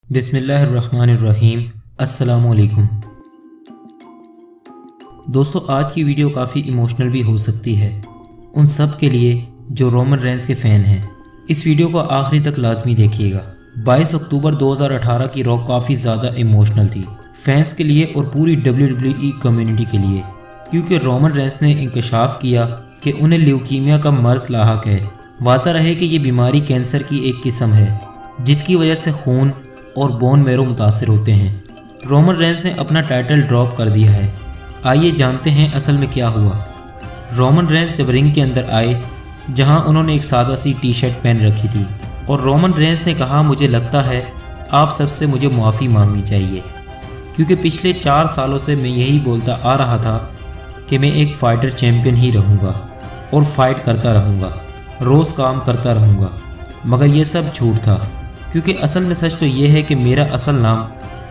बिस्मिल्लाहिर्रहमानिर्रहीम। अस्सलामुअलैकुम दोस्तों, आज की वीडियो काफ़ी इमोशनल भी हो सकती है उन सब के लिए जो रोमन रेंस के फ़ैन हैं। इस वीडियो को आखिरी तक लाजमी देखिएगा। 22 अक्टूबर 2018 की रॉ काफ़ी ज़्यादा इमोशनल थी फैंस के लिए और पूरी WWE कम्युनिटी के लिए, क्योंकि रोमन रेंस ने इंकशाफ किया कि उन्हें ल्यूकीमिया का मर्ज लाहक है। वाज़ा रहे कि ये बीमारी कैंसर की एक किस्म है जिसकी वजह से खून और बोन मैरो मुतासर होते हैं। रोमन रेंस ने अपना टाइटल ड्रॉप कर दिया है। आइए जानते हैं असल में क्या हुआ। रोमन रेंस जब रिंग के अंदर आए, जहां उन्होंने एक सादा सी टी शर्ट पहन रखी थी, और रोमन रेंस ने कहा, मुझे लगता है आप सबसे मुझे माफ़ी मांगनी चाहिए, क्योंकि पिछले 4 सालों से मैं यही बोलता आ रहा था कि मैं एक फ़ाइटर चैम्पियन ही रहूँगा और फाइट करता रहूँगा, रोज़ काम करता रहूँगा। मगर ये सब झूठ था, क्योंकि असल में सच तो ये है कि मेरा असल नाम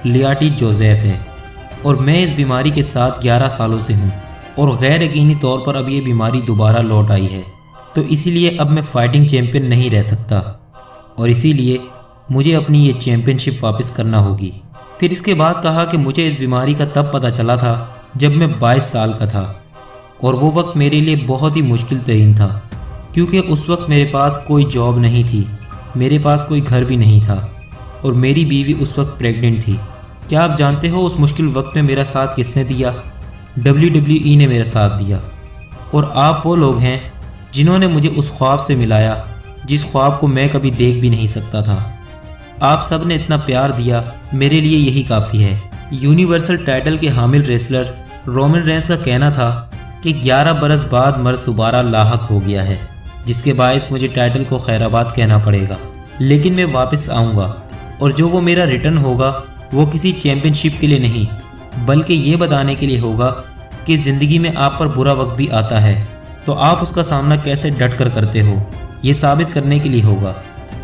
लियाटी जोसेफ है और मैं इस बीमारी के साथ 11 सालों से हूँ, और गैर यकीनी तौर पर अब ये बीमारी दोबारा लौट आई है। तो इसीलिए अब मैं फ़ाइटिंग चैम्पियन नहीं रह सकता और इसीलिए मुझे अपनी ये चैम्पियनशिप वापस करना होगी। फिर इसके बाद कहा कि मुझे इस बीमारी का तब पता चला था जब मैं 22 साल का था, और वो वक्त मेरे लिए बहुत ही मुश्किल तरीन था, क्योंकि उस वक्त मेरे पास कोई जॉब नहीं थी, मेरे पास कोई घर भी नहीं था, और मेरी बीवी उस वक्त प्रेग्नेंट थी। क्या आप जानते हो उस मुश्किल वक्त में मेरा साथ किसने दिया? WWE ने मेरा साथ दिया। और आप वो लोग हैं जिन्होंने मुझे उस ख्वाब से मिलाया जिस ख्वाब को मैं कभी देख भी नहीं सकता था। आप सब ने इतना प्यार दिया, मेरे लिए यही काफ़ी है। यूनिवर्सल टाइटल के हामिल रेसलर रोमन रेंस का कहना था कि 11 बरस बाद मर्ज दोबारा लाहक हो गया है, जिसके बायस मुझे टाइटल को खैराबाद कहना पड़ेगा, लेकिन मैं वापस आऊँगा, और जो वो मेरा रिटर्न होगा वो किसी चैम्पियनशिप के लिए नहीं, बल्कि ये बताने के लिए होगा कि ज़िंदगी में आप पर बुरा वक्त भी आता है तो आप उसका सामना कैसे डट कर करते हो, ये साबित करने के लिए होगा।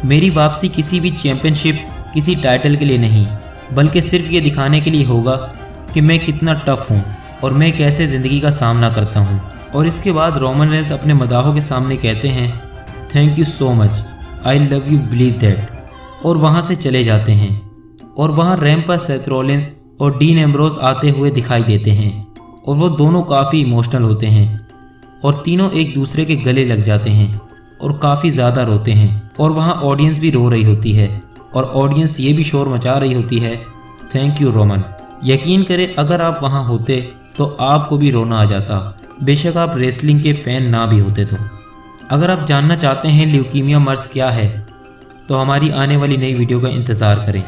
मेरी वापसी किसी भी चैम्पियनशिप, किसी टाइटल के लिए नहीं, बल्कि सिर्फ ये दिखाने के लिए होगा कि मैं कितना टफ हूँ और मैं कैसे ज़िंदगी का सामना करता हूँ। और इसके बाद रोमन रेंस अपने मदाहों के सामने कहते हैं, thank you so much, I love you, believe that, और वहाँ से चले जाते हैं। और वहाँ रैंप पर सेथ रॉलिंस और डीन एम्ब्रोज आते हुए दिखाई देते हैं, और वो दोनों काफ़ी इमोशनल होते हैं, और तीनों एक दूसरे के गले लग जाते हैं और काफ़ी ज़्यादा रोते हैं। और वहाँ ऑडियंस भी रो रही होती है, और ऑडियंस ये भी शोर मचा रही होती है, थैंक यू रोमन। यकीन करें, अगर आप वहाँ होते तो आपको भी रोना आ जाता, बेशक आप रेसलिंग के फ़ैन ना भी होते तो। अगर आप जानना चाहते हैं ल्यूकीमिया मर्ज क्या है, तो हमारी आने वाली नई वीडियो का इंतज़ार करें।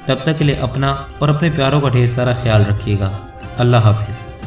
तब तक के लिए अपना और अपने प्यारों का ढेर सारा ख्याल रखिएगा। अल्लाह हाफिज़।